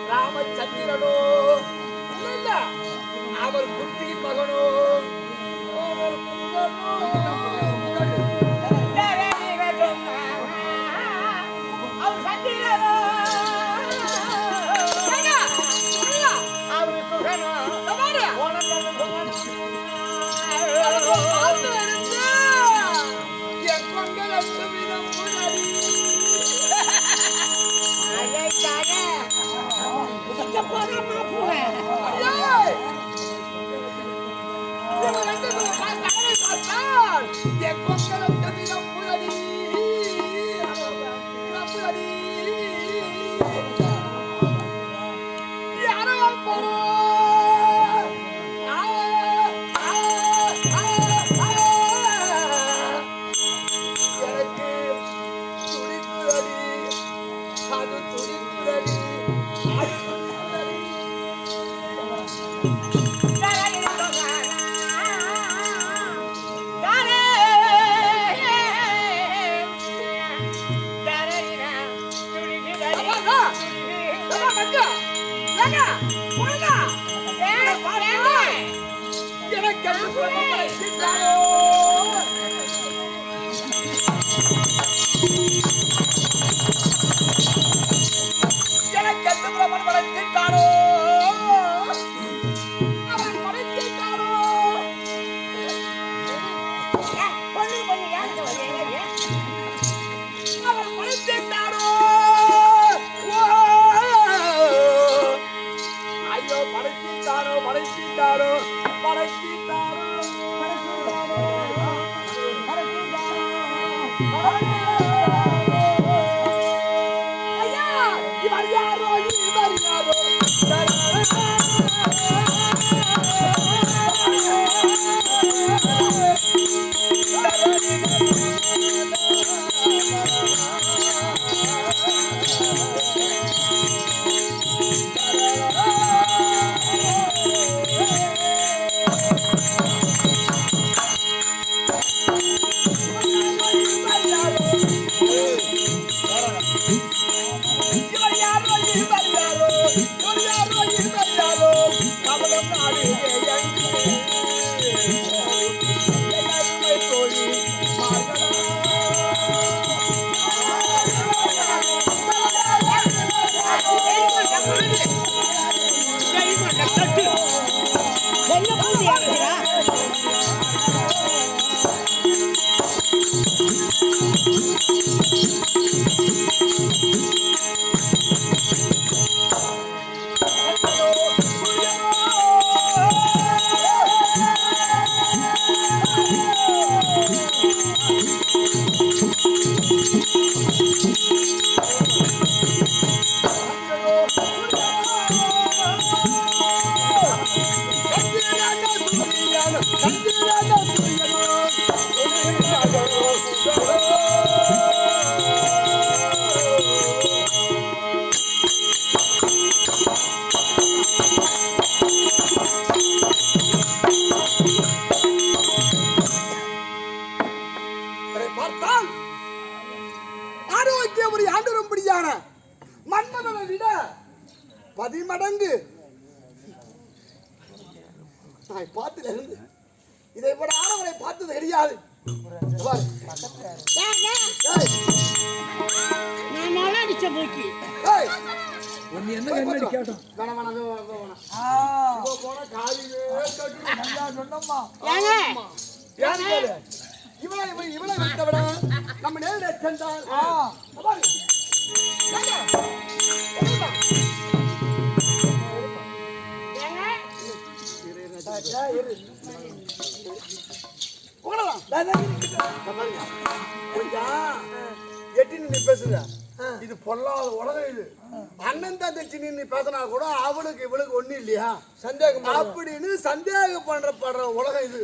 ராமச்சந்திரனோ இல்ல அவர் குந்தியின் மகனோ துடிக்குதடி மன்னனை விட 10 மடங்கு பார்த்துல இருந்து இதை விட ஆடவரை பார்த்தது கிடையாது. இவனை விட்டவிட நம்ம நேரில் சென்றால் எட்டி நீ பேசுங்க. இது பொல்லாத உலகம். இது அண்ணன் தங்கச்சி நீ பேசினா கூட அவளுக்கு இவளுக்கு ஒண்ணு இல்லையா சந்தேகம் அப்படின்னு சந்தேகம் பண்ற உலகம் இது.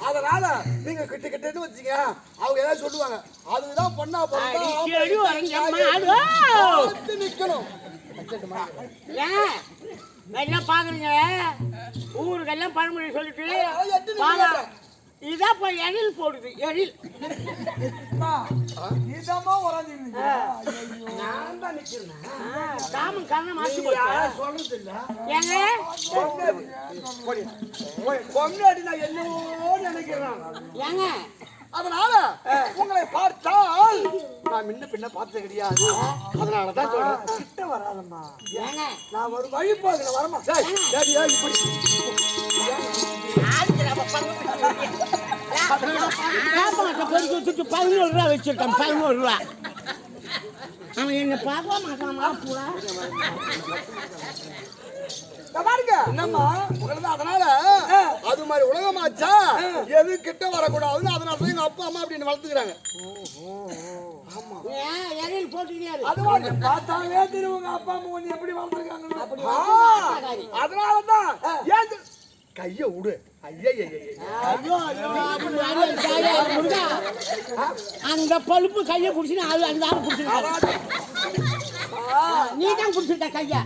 அதனால நீங்க கிட்ட கிட்டன்னு வச்சீங்க அவங்க ஏதாவது சொல்லுவாங்க. அதுதான் பொண்ணா நிக்கணும். எல்லாம் பாக்குறீங்க ஊருக்கெல்லாம் பழமொழி சொல்லிட்டு இதான் போய் எழில் போடுது. எழில் காமன் கண்ணை மாற்றி சொல்றது இல்ல. ஏங்க பொங்கடி நான் என்னவோ நினைக்கிறேன். ஏங்க அதனால உங்களை பார்த்தால் நான் முன்ன பின்ன பார்த்தது கிடையாது. அதனாலதான் சொல்றேன். கிட்ட வராதம்மா. ஏங்க நான் ஒரு வழி போகிறேன். வரமா இப்படி 11 ரூபா வச்சிருக்கேன். 11 ரூபா அவன் என்ன பார்க்க மாட்டான். பாருங்க என்னம்மா உங்களுக்கு. அதனால அது மாதிரி உலகமாச்சா எது கிட்ட வரக்கூடாதுன்னு அதனால எங்க அப்பா அம்மா அப்படின்னு வளர்த்துக்கிறாங்க. பார்த்தாலே தெரியுங்க அப்பா அம்மா ஒண்ணு எப்படி வளர்த்துருக்காங்க. அதனாலதான் ஏன் கைய விடு. அந்த பழுப்பு கைய புடிச்சுன்னு அது அந்த ஆள் புடிச்சு தான் பிடிச்சிருக்க கையா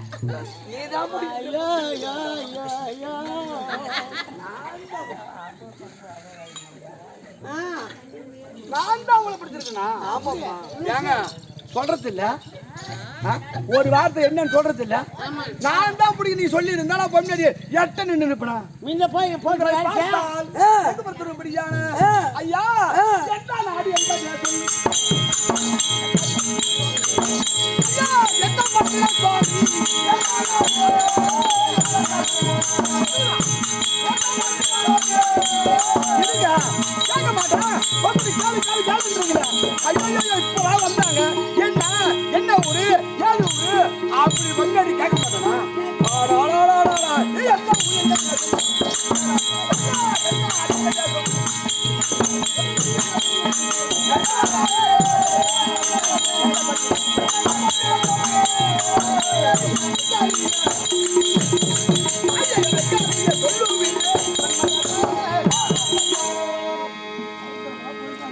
நீதான் ஐயோ ஐயோ ஐயோ ஐயோ நான் தான் உங்களை பிடிச்சிருக்கேனா? ஆமாம்மா. ஏங்க சொல்றது இல்ல, ஒரு வார்த்தை என்னன்னு சொல்றது இல்ல. நான் தான் பிடிக்கும் நீ சொல்லி இருந்தா நான் பொண்ணு எட்ட நின்று இருப்பேனா? நீங்க போய் போட்டு ஐயா என்ன நாடு எந்த தேசம்? ஐயா எந்த பட்டியல சுவாமி? இருங்க கேட்க மாட்டேன். வந்து கேள்வி கேள்விங்களா? ஐயோ இப்போ வந்தாங்க. என்ன என்ன ஊரு ஏது ஊரு அப்படி முன்னாடி கேட்க மாட்டேனா?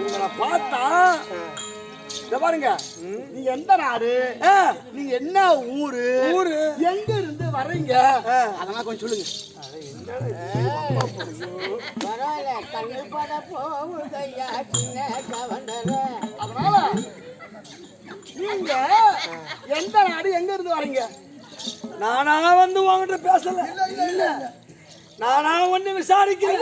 உங்களை பார்த்தா பாருங்க, நீங்க எந்த நாடு, நீங்க என்ன ஊரு, எங்க இருந்து வர்றீங்க அதெல்லாம் கொஞ்சம் சொல்லுங்க. அதனால நீங்க எந்த நாடு எங்க இருந்து வர்றீங்க? நானா வந்து உங்ககிட்ட பேசல, இல்ல நானா ஒண்ணு விசாரிக்கிறேன்.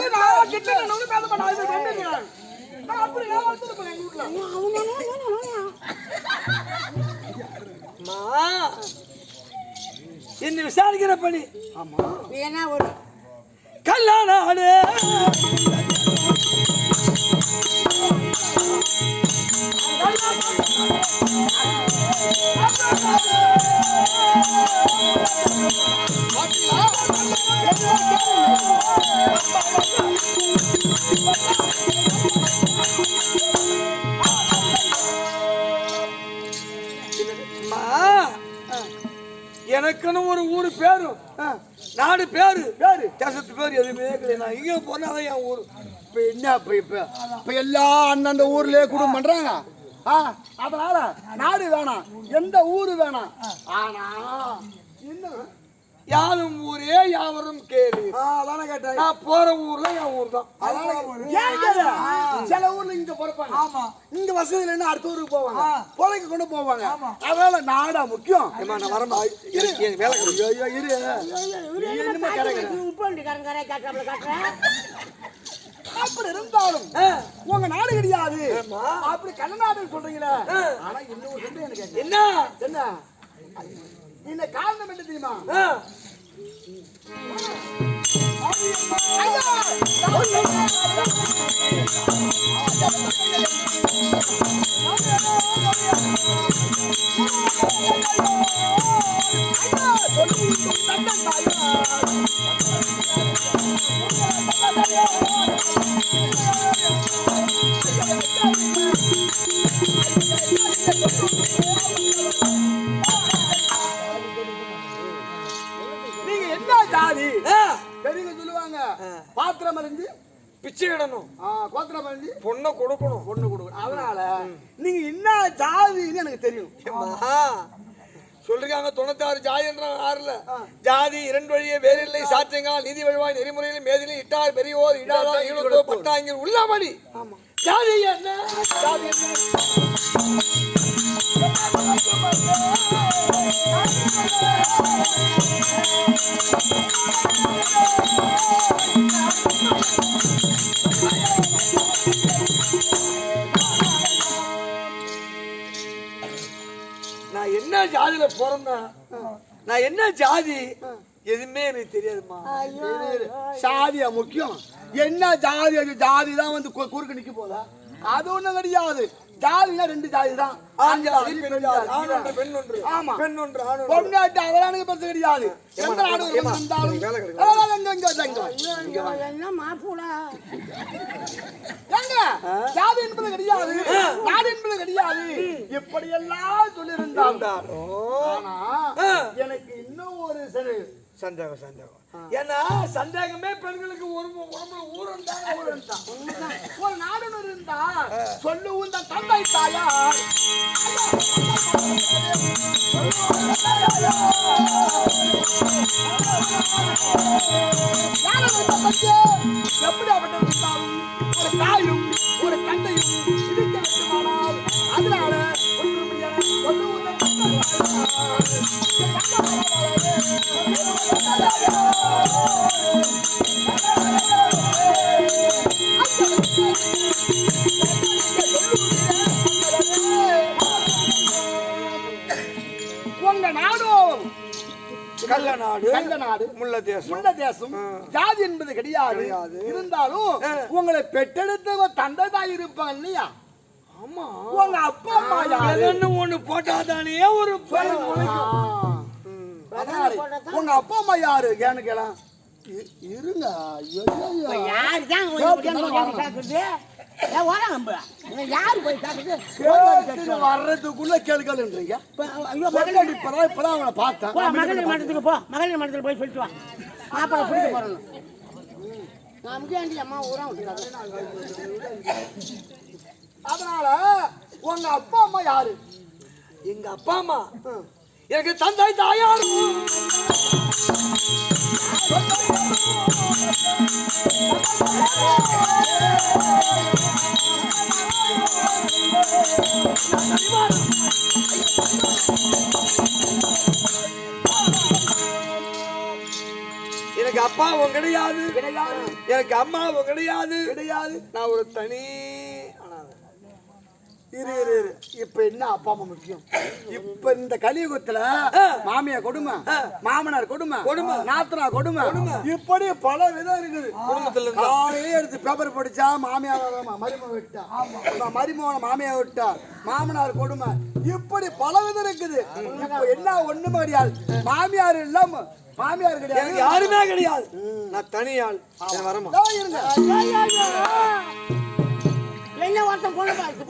என்ன விசாரிக்கிற பணி? ஆமா என்ன ஒரு கல்யாணம் எனக்குன்னு ஒரு ஊரு பேரும் நாடு பேரு தேசத்து பேர் எதுவுமே கிடையாது. நான் இங்கே போனாதான் என் ஊர். இப்ப என்ன இப்ப எல்லா அந்தந்த ஊர்லயே குடும்பம் பண்றாங்க. அதனால நாடு வேணாம், எந்த ஊரு வேணாம். ஆனா இன்னும் யாரும் ஊரே யாவரும் கேளு. அதான கேட்டேன். நான் போற ஊர்ல என் ஊர் தான். சில ஊர்ல இங்க பிறப்பாங்க, ஆமா இங்க வசதியில இருந்து அடுத்த ஊருக்கு போவாங்க, பொழைக்கு கொண்டு போவாங்க. அதனால நாடா முக்கியம். நான் வரமா வேலை அப்படி இருந்தாலும் உங்க நாடு கிடையாது, அப்படி கண்ணநாடு சொல்றீங்களே. ஆனா இன்னொரு எனக்கு என்ன என்ன இந்த காரணம் என்ன தெரியுமா? நீங்க என்ன ஜாதி பெரியவங்க சொல்லுவாங்க, பாத்திரம் அறிஞ்சு பிச்சை இடணும், கோத்திரம் அறிஞ்சு பொண்ணை கொடுக்கணும். அதனால நீங்க என்ன ஜாதின்னு எனக்கு தெரியும். சொல்லிருக்காங்க 96 ஜாதி என்ற ஆறுல ஜாதி 2 வழியே வேறில்லை சாத்தியங்கால் நீதி வழிவாய் நெறிமுறையில் மேதிலே இட்டார் பெரியோர் இடாதார் ஈழத்தோ பட்டாங்கில் உள்ளபடி ஜாதி என்ன ஜாதி என்ன நான் என்ன ஜாதியில பிறந்தேன், நான் என்ன ஜாதி எதுவுமே எனக்கு தெரியாதுமா. சாதியா முக்கியம்? என்ன ஜாதி? அது ஜாதி தான் வந்து குறுக்கு நிக்க போதா? அது ஒண்ணும் கிடையாது. ஜாதினா 2 ஜாதி தான், ஆண் ஜாதி பெண் ஜாதி. பெண் ஒன்று, ஆமா பெண் ஒன்று, ஆண் ஒன்று. பொண்ணாட்டு அதெல்லாம் எனக்கு பிரச்சனை கிடையாது. எந்த நாடு வந்தாலும் என்ன மாப்புடா ஏங்க ஜாதி என்பது கிடையாது, நாடு என்பது கிடையாது. இப்படி எல்லாம் சொல்லியிருந்தாங்க. ஆனா எனக்கு இன்னும் ஒரு சந்தேகம் சந்தேகம். ஏன்னா சந்தேகமே பெண்களுக்கு உடம்புல ஊரம் தான். ஒரு நாடு இருந்தா சொல்லு உந்த தந்தை தாயார் எப்படி அவட்டாலும் ஒரு தாயும் ஒரு தந்தையும் இருக்க வேண்டுமானால் அதனால சொல்லு உந்த உங்க நாடும் கள்ள நாடு முல்ல தேசம் ஜாதி என்பது கிடையாது. இருந்தாலும் உங்களை பெற்றெடுத்த தந்தை தாய் இருப்பாங்க இல்லையா? ஆமா, உங்க அப்பா அம்மா யாரு ஒண்ணு போட்டாதானே ஒரு உங்க அப்பா அம்மா யாரு ஏன்னு கேளா இருங்க. வர்றதுக்குள்ள கேளுங்கன்றீங்க. இப்பதான் அவனை பார்த்தேன். மகளிர் மன்றத்துக்கு போ, மகளிர் மன்றத்துக்கு போய் சொல்லிட்டு வா. மாப்பிள்ளை பிடிக்க போறேன். அம்மா ஊரா அதனால உங்க அப்பா அம்மா யாரு? எங்க அப்பா அம்மா எனக்கு தந்தை தாயாரும் எனக்கு அப்பாவும் கிடையாது, எனக்கு அம்மாவும் கிடையாது. நான் ஒரு தனி. இரு இப்ப என்ன அப்பா அம்மா முக்கியம்? இப்ப இந்த கலியுகத்துல மாமியார் கொடுமை, மாமனார் கொடுமை, நாத்தனார் கொடுமை, இப்படி பல விதம் இருக்குது குடும்பத்துல. காலையிலே எடுத்து பேப்பர் படிச்சா மாமியார் மருமக விட்டா, மருமகனை மாமியார் விட்டா, மாமனார் கொடுமை, இப்படி பல விதம் இருக்குது. இப்ப என்ன ஒண்ணுமே கிடையாது. மாமியார் இல்லாம மாமியார் கிடையாது, யாருமே கிடையாது. நான் தனியாள். வரமா இருங்க.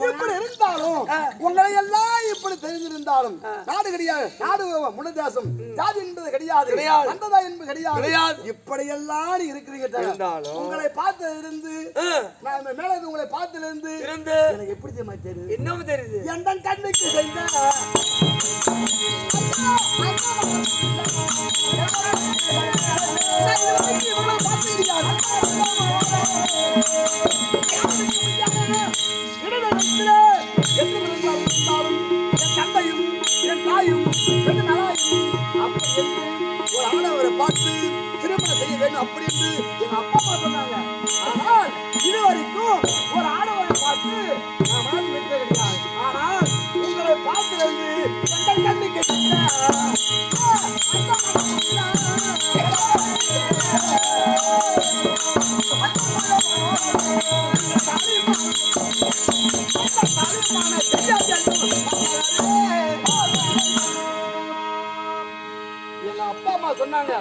இப்படி இருந்தாலும் உங்களை எல்லாம் இப்படி தெரிஞ்சிருந்தாலும் நாடு கிடையாது, நாடு முழு தேசம், ஜாதி என்பது கிடையாது, சந்ததாய் என்பது கிடையாது. இப்படி எல்லாம் இருக்கிறீங்க. உங்களை பார்த்து இருந்து மேல உங்களை பார்த்து இருந்து எனக்கு எப்படி தெரியுது? என்ன தெரியுது? எந்த கண்ணுக்கு செய்த தந்தையும் என் தாயும் ஒரு ஆடவரை பார்த்து திருமணம் செய்ய வேண்டும் அப்படி என்று எங்க அப்பா அம்மா சொன்னாங்க. ஆனால் இதுவரைக்கும் ஒரு ஆடவரை பார்த்து நான் மனது வைக்க கிடையாது. ஆனால் உங்களை பார்த்து எந்த கண்ணுக்கு எங்க அப்பா அம்மா சொன்னாங்க,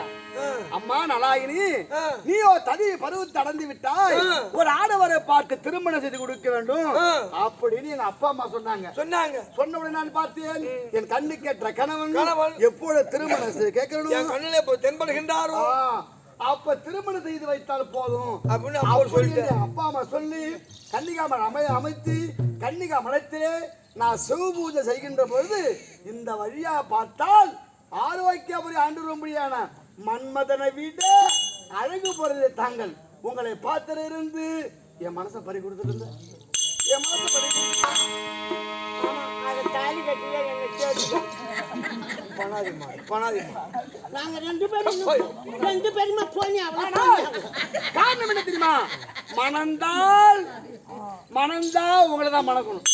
அம்மா நலாயினி, நீயோ தனி பருவத்தை அடைந்து விட்டாய், ஒரு ஆடவரை பார்த்து திருமணம் செய்து கொடுக்க வேண்டும் அப்படின்னு எங்க அப்பா அம்மா சொன்னாங்க. சொன்ன உடனே நான் பார்த்தேன், என் கண்ணு கேட்ட கணவன் எப்போது திருமணம் கேட்கணும் கண்ணிலே தென்படுகின்றாரோ அப்ப திருமணம் செய்து வைத்தால் போதும் அப்படின்னு அப்பா அம்மா சொல்லி கன்னிகாமலை அமைத்து கன்னிகா மலத்திலே நான் சிவ பூஜை செய்கின்ற பொழுது இந்த வழியா பார்த்தால் ஆரோக்கியபுரி ஆண்டுபடியான மன்மதனை விட அழகு பொருளை தாங்கள் உங்களை பார்த்து இருந்து என் மனசை பறி கொடுத்துருந்த என் மனசை பறி நாங்க ரெண்டு பேருமா போனி. காரணம் என்ன தெரியுமா? மணந்தா உங்களை தான் மணக்கணும்.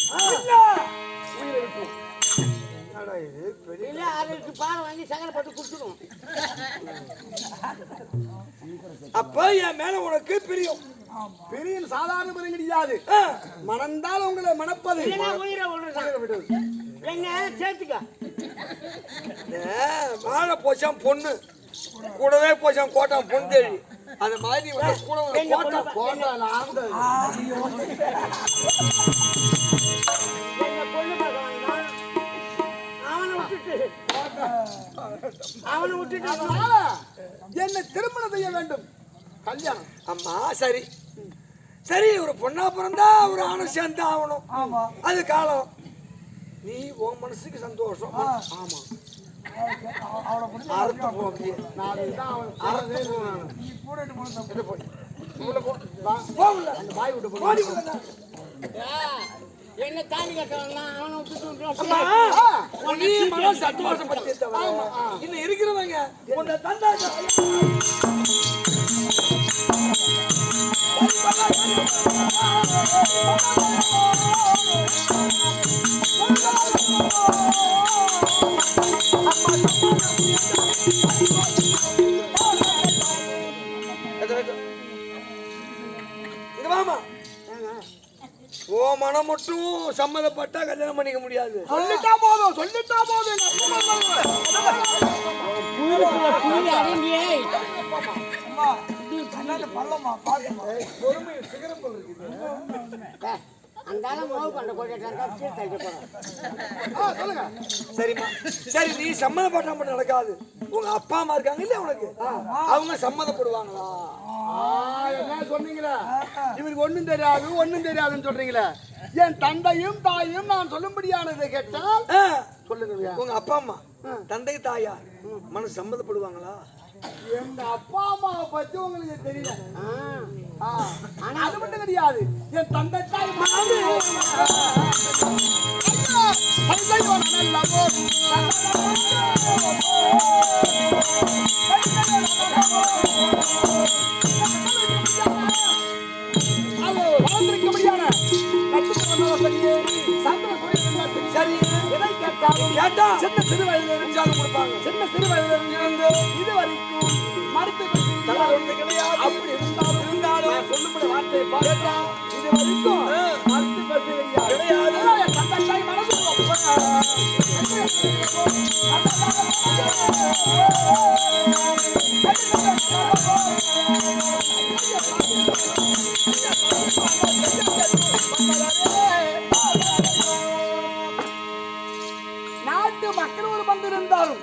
அப்ப என் மேல உனக்கு பிரியம் சாதாரண பிரியம் கிடையாது. மணந்தால் உங்களை மணப்பது வாழ போச்சான் பொண்ணு கூடவே போச்சான் கோட்டான் பொண்ணு தேடி அந்த மாதிரி அவனை விட்டுட்டு என்ன திருமணம் செய்ய வேண்டும். கல்யாணம். அம்மா சரி சரி, ஒரு பொண்ணா பிறந்தா ஒரு ஆணும் சேர்ந்து ஆகணும். ஆமா அது காலம். நீ உன் மனசுக்கு சந்தோஷம். ஆமா. அவளை பிடிச்சி அறுத்து போ அப்படியே. நான் இதுதான் அவன் அறுத்து போ நானு. நீ கூட்டிட்டு போன எது போய் உள்ள போ. போ உள்ள. அந்த பாய் விட்டு போ. ஓடி போடா. என்ன தாலி கட்ட வந்தான் அவனை விட்டுட்டு அம்மா, நீ மனசு சந்தோஷப்பட்டு இன்னும் இருக்கிறவங்க உன்னை தந்தா இங்க வாமா. ஓ மனம் மட்டும் சம்மதப்பட்டா கல்யாணம் பண்ணிக்க முடியாது. சொல்லிட்டா போதும். சொல்லிட்டா போதும். புள்ளி அடங்கியே அம்மா அண்ணாத்த பள்ளமா பாக்குமா பொறுமை சிகரம் போல் இருக்குது. அந்த மாவு பண்ண போட்டு தள்ளி போறான். சொல்லுங்க. சரிம்மா சரி, நீ சம்மதப்பட்டா மட்டும் நடக்காது. உங்க அப்பா அம்மா இருக்காங்க இல்ல உனக்கு, அவங்க சம்மதப்படுவாங்களா? என்ன சொன்னீங்களா? இவருக்கு ஒண்ணும் தெரியாது ஒண்ணும் தெரியாதுன்னு சொல்றீங்களா? என் தந்தையும் தாயும் நான் சொல்லும்படியானதை கேட்டால் சொல்லுங்க. உங்க அப்பா அம்மா தந்தை தாயா மனசு சம்மதப்படுவாங்களா? எங்க அப்பா அம்மாவை பத்தி உங்களுக்கு தெரியல. ஆனா அது மட்டும் கிடையாது. என் தந்தை தாய் மனது வளர்ந்திருக்க முடியாத சரி, எதை கேட்டாலும் கேட்டா சின்ன சிறு வயதில் இருந்தாலும் கொடுப்பாங்க. சின்ன சிறு வயதில் இருந்து இது வரைக்கும் மருத்துவ கிடையாது. அப்படி இருந்தாலும் நான் சொல்லும்படி வார்த்தையை பார்த்தா இது வரைக்கும் மருத்துவ கிடையாது. தந்தை தாய் மனது நாட்டு மக்கள் ஒரு வந்திருந்தாலும்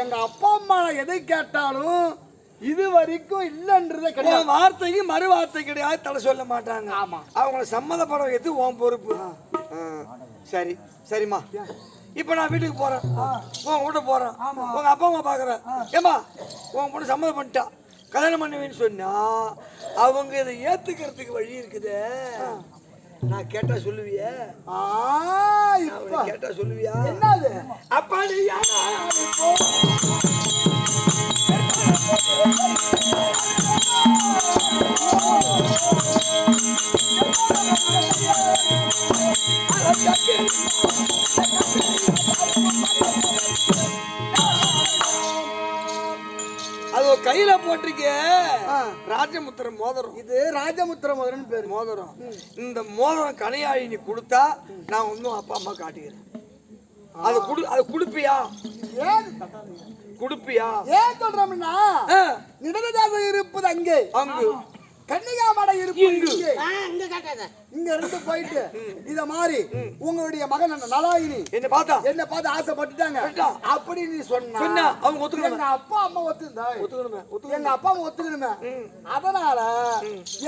எங்க அப்பா அம்மா எதை கேட்டாலும் இது வரைக்கும் இல்லன்றத கிடையாது. வார்த்தைக்கு மறு வார்த்தை கிடையாது, தலை சொல்ல மாட்டாங்க. ஆமா. அவங்கள சம்மதப்பட எது உன் பொறுப்பு. சரி சரிம்மா, இப்ப நான் வீட்டுக்கு போறேன், உன் வீட்டு போறேன், உங்க அப்பா அம்மா பாக்குறேன். ஏமா உன் பொண்ணு சம்மதம் பண்ணிட்டா கல்யாணம் பண்ணுவேன்னு சொன்னா அவங்க இதை ஏத்துக்கிறதுக்கு வழி இருக்குது. நான் கேட்டா சொல்லுவிய? கேட்டா சொல்லுவியா? என்னது அப்பா நீ அது கையில போட்டிருக்க ராஜமுத்திர மோதிரம். இது ராஜமுத்திர மோதிரம் பேரு. மோதிரம். இந்த மோதிரம் கனையாழி நீ கொடுத்தா நான் இன்னும் அப்பா அம்மா காட்டுகிறேன். அது குடுப்பியா? ஏன் குடுப்பியா? ஏன் சொல்றோம்னா நிடததாக இருப்பது அங்கே, அங்கு கன்னிகாமடை இருப்பது இங்கே. இங்க காட்டாத. இங்க இருந்து போயிட்டு இத மாதிரி உங்களுடைய மகன் நலாயினி என்ன பார்த்து ஆசைப்பட்டுட்டாங்க அப்படி நீ சொன்னா அவங்க ஒத்துக்கணும். எங்க அப்பா அம்மா ஒத்துக்கணுமே. எங்க அப்பா அம்மா ஒத்துக்கணுமே. அதனால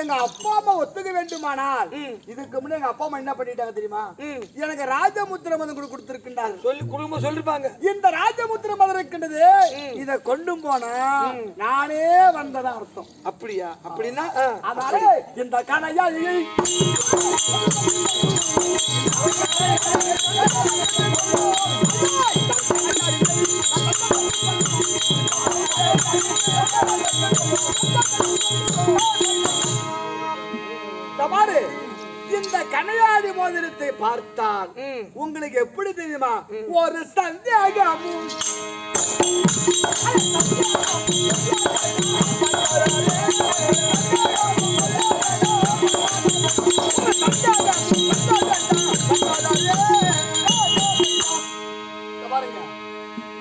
எங்க அப்பா அம்மா ஒத்துக்க வேண்டுமானால் இதுக்கு முன்னாடி எங்க அப்பா அம்மா என்ன பண்ணிட்டாங்க தெரியுமா? எனக்கு ராஜமுத்திர மதம் கொடுத்திருக்கின்றாங்க. சொல்லி குடும்பம் சொல்லிருப்பாங்க. இந்த ராஜமுத்திர மதம் இருக்கின்றது, இத கொண்டு போனா நானே வந்ததா அர்த்தம். அப்படியா? அப்படின்னா அதனால இந்த கனையாழியை பாரு, இந்த கனையாழி மோதிரத்தை பார்த்தால் உங்களுக்கு எப்படி தெரியுமா? ஒரு சந்தேகமும்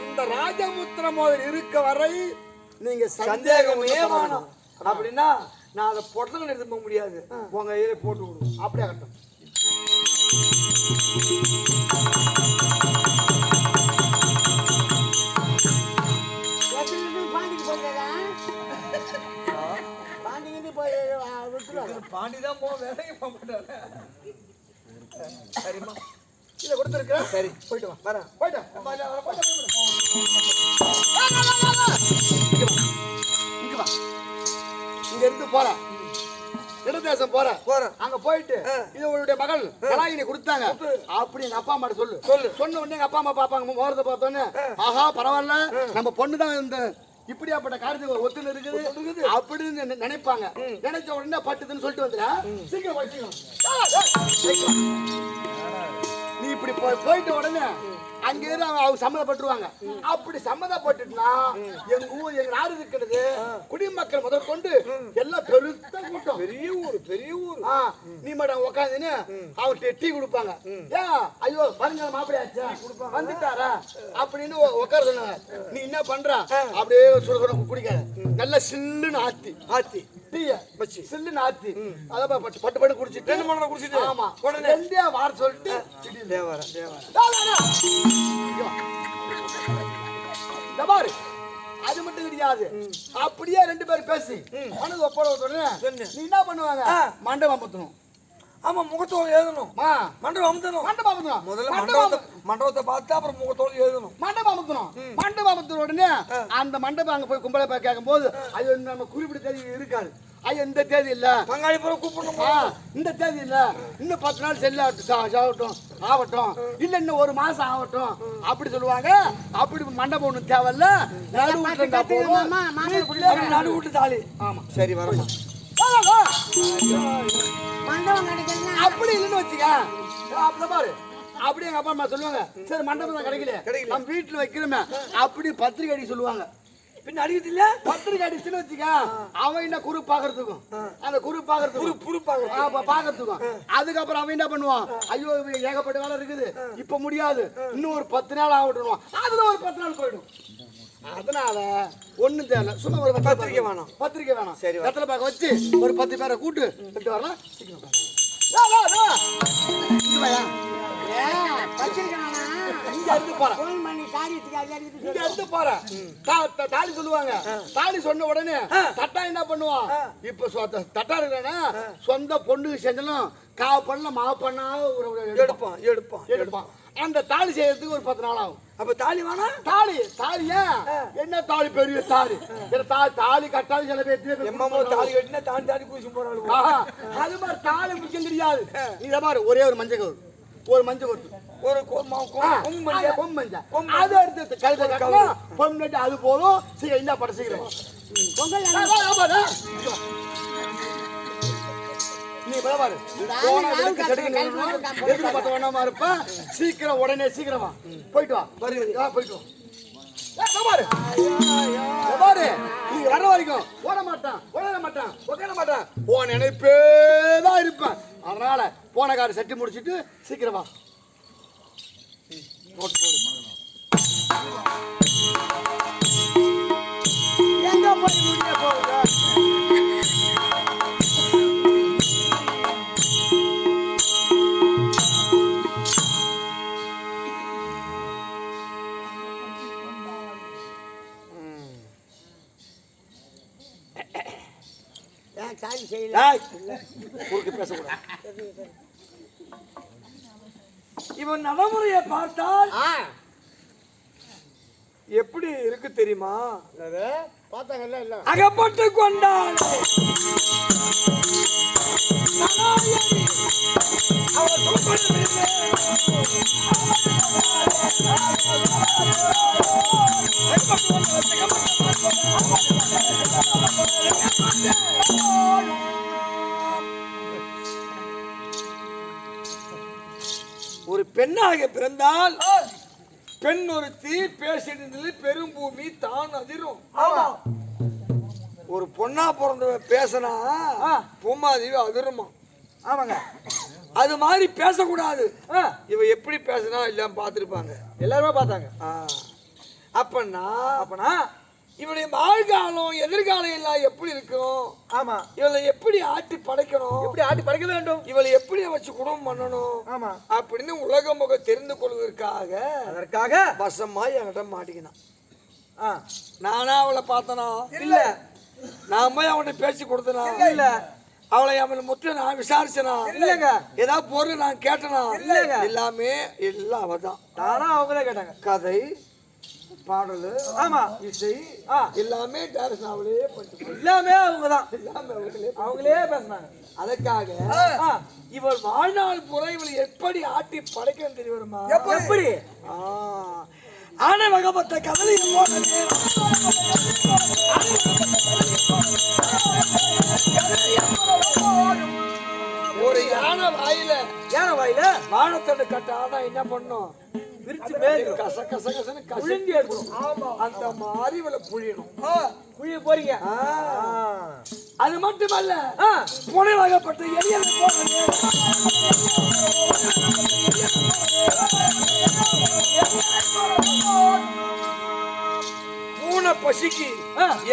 இந்த ராஜமுத்திர மோதிரம் இருக்க வரை நீங்க சந்தேகமே வேணும். அப்படின்னா நான் அதை பொட்டலம் எடுத்து போக முடியாது. உங்க கையில போட்டு விடுவோம். அப்படியே கட்டும். தாண்டி தான் போக வேலைக்கு போக மாட்டாங்க. சரிம்மா, இதை கொடுத்துருக்கேன். சரி போயிட்டு வா. வரேன். போயிட்டேன். இங்க வா. இங்க இருந்து போற இடதேசம் போறேன். அங்க போயிட்டு இது உங்களுடைய மகள் கலாயினி கொடுத்தாங்க அப்படி எங்க அப்பா அம்மா சொல்லு. சொன்ன உடனே எங்க அப்பா அம்மா பாப்பாங்க. மோரத்தை பார்த்தோன்னே ஆஹா பரவாயில்ல, நம்ம பொண்ணுதான் இந்த இப்படியாப்பட்ட காரியத்துக்கு ஒத்துன்னு இருக்குது அப்படின்னு நினைப்பாங்க. நினைச்ச உடனே பட்டுதுன்னு சொல்லிட்டு வந்துடா. சீக்கிரம் வச்சுக்கணும். நீ இப்படி போயிட்ட உடனே அங்கே அவங்க சம்மதப்பட்டுருவாங்க. அப்படி சம்மதப்பட்டுனா எங்க நாடு இருக்கிறது குடிமக்கள் முதல் கொண்டு எல்லாம் பெருத்த கூட்டம். பெரிய ஊர். நீ மட்டும் உட்காந்துன்னு அவர்கிட்ட டீ கொடுப்பாங்க. ஏன் ஐயோ பாருங்க மாப்பிள்ளையாச்சா வந்துட்டாரா அப்படின்னு உட்கார சொன்னாங்க. நீ என்ன பண்ற அப்படியே சுட குடிக்காத, நல்லா சில்லுன்னு ஆத்தி டீய வச்சு சில்லுன்னு ஆத்தி அதான் பட்டு பட்டு குடிச்சிட்டு 2 மணி குடிச்சிட்டு ஆமா உடனே வார சொல்லிட்டு பாரு. அது மட்டும் கிடையாது, அப்படியே 2 பேரும் பேசி மனது ஒப்பட நீ என்ன பண்ணுவாங்க, மண்டபம் அமர்த்தணும். ஆமா, முகத்தோடு எழுதணும். மண்டபம் அமர்த்தணும். முதல்ல மண்டபத்தை பார்த்து அப்புறம் முகத்தோடு எழுதணும். மண்டபம் அமர்த்தின உடனே அந்த மண்டபம் அங்க போய் கும்பலை போய் கேட்கும் போது அது நம்ம குறிப்பிட்ட தேதி இருக்காது. ஐயா இந்த தேதி இல்ல, பங்காளி பூரா கூப்பிடணும். இந்த தேதி இல்ல, இன்னும் 10 நாள் செல்லாகட்டும் ஆகட்டும், இல்ல இன்னும் 1 மாசம் ஆகட்டும் அப்படி சொல்லுவாங்க. அப்படி மண்டபம் ஒண்ணு தேவையில்ல, நடு வீட்டு தாலி. ஆமா சரி வரமா. அப்படி இல்லைன்னு வச்சுக்க அப்பதான் பாரு. அப்படி எங்க அப்பா அம்மா சொல்லுவாங்க, சரி மண்டபம் தான் கிடைக்கல நம்ம வீட்டுல வைக்கிறோமே அப்படி பத்திரிக்கை அடிக்க சொல்லுவாங்க. பின்ன அடிக்கிறது இல்ல, பத்திரிக்கை அடிச்சுன்னு வச்சுக்க அவன் என்ன குரு பாக்குறதுக்கும் அந்த குரு பாக்குறதுக்கும் அதுக்கப்புறம் அவன் என்ன பண்ணுவான், ஐயோ ஏகப்பட்ட வேலை இருக்குது இப்ப முடியாது, இன்னும் ஒரு 10 நாள் ஆகட்டும், அதுல ஒரு 10 நாள் போயிடும். அதனால ஒண்ணும் தேவை, சும்மா ஒரு பத்திரிக்கை வேணும். சரி வெத்தலை பாக்க வச்சு ஒரு 10 பேரை கூட்டு வரலாம். தாலி சொல்லுவாங்க. தாலி சொன்ன உடனே தட்டா என்ன பண்ணுவான், இப்ப தட்டா இருக்கிறானா சொந்த பொண்ணு செஞ்சாலும் காவ பண்ண மாவு பண்ணா எடுப்பான். அந்த தாலி செய்யறதுக்கு ஒரு 10 நாள் ஆகும். அப்ப தாலி வேணா, தாலியா என்ன தாலி, பெரிய தாலி தாலி கட்டாலும் சில பேர் தாலி கட்டினா தாண்டி பூசி போறாங்க. அது மாதிரி தாலி முக்கியம் தெரியாது. நீ பாரு, ஒரே ஒரு மஞ்சள் கவுரு, ஒரு மஞ்சள் கவுரு, ஒரு கொம்பு அது எடுத்து கழுத்து பொண்ணு அது போதும். சீக்கிரம் இந்த படம் சீக்கிரம் நீ பாரு இருப்ப சீக்கிரம் உடனே சீக்கிரமா போயிட்டு வா. போயிட்டு பாரு, நீ வர வரைக்கும் ஓட மாட்டான் உட்கார மாட்டான் உன் நினைப்பேதான் இருப்பேன். அதனால போன காடு சட்டி முடிச்சிட்டு சீக்கிரமா எங்க போய் முடிய போகுது. இவன் நடைமுறையை பார்த்தால் எப்படி இருக்கு தெரியுமா? பார்த்தாங்கல்ல, அகப்பட்டு கொண்டான் ஒரு பெண்ணாக பிறந்தால் பெண் ஒருத்தி பேசிட்டு பெரும் பூமி தான் அதிரும். ஒரு பொண்ணா பிறந்த பேசினா பூமாதேவி அதிருமா. ஆமாங்க, அது மாதிரி பேசக்கூடாது. இவ எப்படி பேசினா எல்லாம் பார்த்துருப்பாங்க, எல்லாருமே பார்த்தாங்க. அப்பனா இவனுடைய வாழ்காலம் எதிர்காலம் எல்லாம் எப்படி இருக்கும்? ஆமா, இவளை எப்படி ஆட்டி படைக்கணும், எப்படி ஆட்டி படைக்க வேண்டும், இவளை எப்படி வச்சு குடும்பம் பண்ணணும், ஆமா அப்படின்னு உலக முகம் தெரிந்து கொள்வதற்காக அதற்காக வசமா என்கிட்ட மாட்டிக்கினான். நானா அவளை பார்த்தனா இல்ல, நான் போய் அவனை பேசி கொடுத்தனா இல்ல, அவளை அவளை முற்ற நான் விசாரிச்சனா இல்லைங்க. ஏதாவது பொருள் நான் கேட்டனா இல்லைங்க. எல்லாமே எல்லாம் அவதான். தானா அவங்களே கேட்டாங்க. கதை பாடல் ஆமா. இசை எல்லாமே டைரக்ஷன் அவளே பண்ணிட்டு எல்லாமே அவங்கதான். எல்லாமே அவங்களே பேசினாங்க. அதுக்காக இவள் வாழ்நாள் புற இவள் எப்படி ஆட்டி படைக்கணும் தெரியுமா? எப்படி? ஆன வகப்பட்ட கதலி ஒரு யானை வாயில வாழைத்தண்டு கட்ட ஆனா என்ன பண்ணும்? விரிச்சு மேலும் கச கச கசன்னு புழிஞ்சு எடுக்கணும். அந்த மாதிரி இவளை புழியணும். புழிய போறீங்க. அது மட்டுமல்ல புனை வகைப்பட்ட எரியலை பூனை பசிக்கு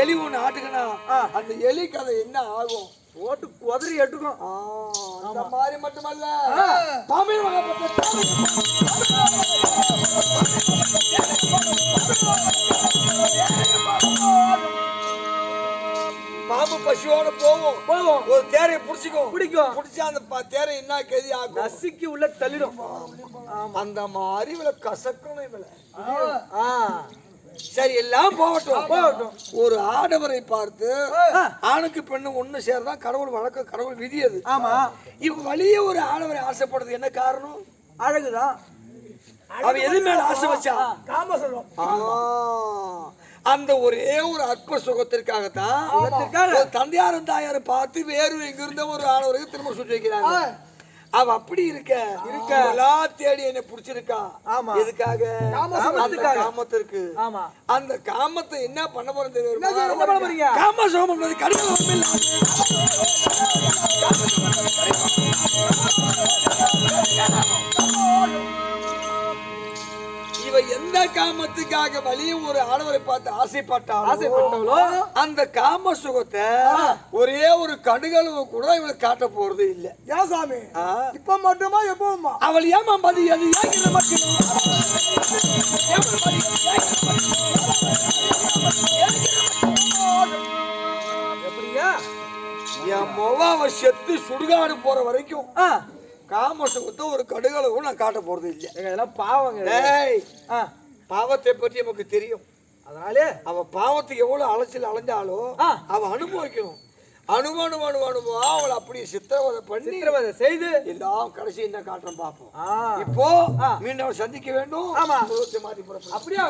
எலி ஒண்ணு ஆட்டுக்கனா அந்த எலி கதை என்ன ஆகும்? போட்டு குதிரை எடுக்கும். அந்த மாதிரி மட்டுமல்ல பாம்பு வகைப்பட்ட பாம்பு பசியோட போவோம் ஒரு தேரையை பிடிக்கும் பிடிச்சா அந்த தேரை என்ன கெதி ஆகும்? நசுக்கி உள்ள தள்ளிடும். அந்த மாதிரி இவளை கசக்கணும் இவளை. சரி எல்லாம் போகட்டும். ஒரு ஆடவரை பார்த்து ஆணுக்கு பெண்ணு ஒண்ணு சேர்தான் கடவுள் வழக்கம், கடவுள் விதி அது. ஆமா. இவ வழியே ஒரு ஆடவரை ஆசைப்படுறது என்ன காரணம்? அழகுதான். அவ எது மேல ஆசை வச்சா? காம சொல்லும். அந்த ஒரே ஒரு அற்ப சுகத்திற்காகத்தான் ஒரு தந்தையாரும் தாயாரும் பார்த்து வேறு எங்க இருந்த ஒரு ஆடவருக்கு திரும்ப சுற்றி வைக்கிறாங்க. அவ அப்படி இருக்க எல்லாம் தேடி என்ன பிடிச்சிருக்கா. எதுக்காக? காமத்திற்கு. அந்த காமத்தை என்ன பண்ண போறோம் தெரியும்? காம சுகம் பண்றது கடிதம். இவ எந்த காமத்துக்காக வழிய ஒரு ஆடவரை பார்த்து ஆசைப்பட்டாலோ அந்த காம சுகத்தை ஒரே ஒரு கடுகளவு கூட இவளுக்கு காட்ட போறது இல்ல. ஏன் சாமி? இப்ப மட்டுமா எப்பவுமா? அவள் ஏமா மதி அது எப்படியா? என் மொவாவை செத்து சுடுகாடு போற வரைக்கும் காம சுகத்தை ஒரு கடுகளவு நான் காட்ட போறது இல்ல. இதெல்லாம் பாவங்க. பாவத்தை பற்றி நமக்கு தெரியும். அதனாலே அவ பாவத்துக்கு எவ்வளவு அலைச்சல் அலைஞ்சாலும் அவ அனுபவிக்கணும். அனுபவம் அவளை அப்படி சித்திரவதை செய்து எல்லாம் கடைசி என்ன காட்டுறோம் பார்ப்போம். இப்போ மீண்டும் அவள் சந்திக்க வேண்டும். ஆமா. மாற்றி அப்படியா?